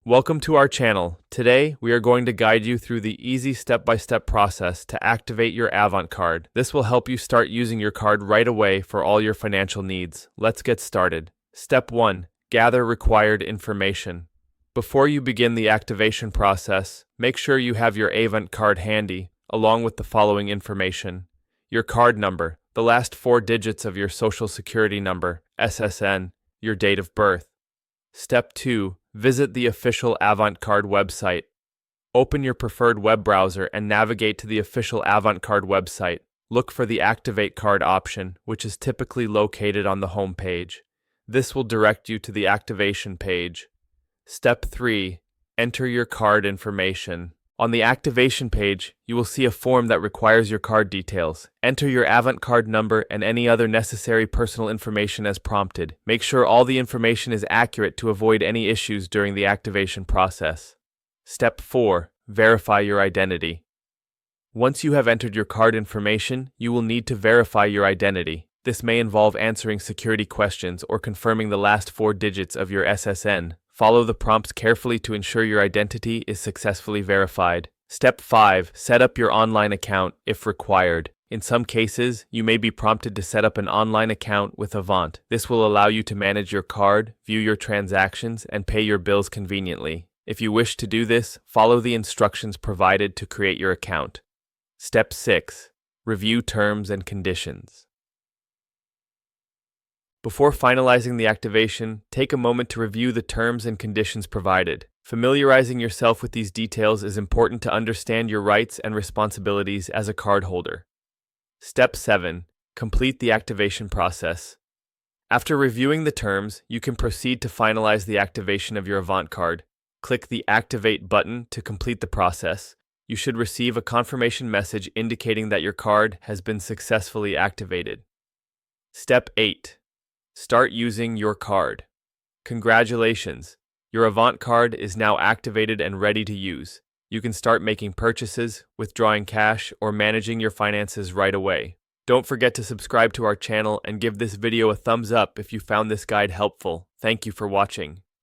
Welcome to our channel. Today, we are going to guide you through the easy step-by-step process to activate your AvantCard. This will help you start using your card right away for all your financial needs. Let's get started. Step 1. Gather required information. Before you begin the activation process, make sure you have your AvantCard handy, along with the following information: your card number, the last 4 digits of your Social Security number, SSN, your date of birth. Step 2. Visit the official AvantCard website. Open your preferred web browser and navigate to the official AvantCard website. Look for the Activate Card option, which is typically located on the home page. This will direct you to the activation page. Step 3. Enter your card information. On the activation page, you will see a form that requires your card details. Enter your AvantCard number and any other necessary personal information as prompted. Make sure all the information is accurate to avoid any issues during the activation process. Step 4. Verify your identity. Once you have entered your card information, you will need to verify your identity. This may involve answering security questions or confirming the last 4 digits of your SSN. Follow the prompts carefully to ensure your identity is successfully verified. Step 5. Set up your online account if required. In some cases, you may be prompted to set up an online account with Avant. This will allow you to manage your card, view your transactions, and pay your bills conveniently. If you wish to do this, follow the instructions provided to create your account. Step 6. Review terms and conditions. Before finalizing the activation, take a moment to review the terms and conditions provided. Familiarizing yourself with these details is important to understand your rights and responsibilities as a cardholder. Step 7. Complete the activation process. After reviewing the terms, you can proceed to finalize the activation of your AvantCard. Click the Activate button to complete the process. You should receive a confirmation message indicating that your card has been successfully activated. Step 8. Start using your card. Congratulations! Your AvantCard is now activated and ready to use. You can start making purchases, withdrawing cash, or managing your finances right away. Don't forget to subscribe to our channel and give this video a thumbs up if you found this guide helpful. Thank you for watching.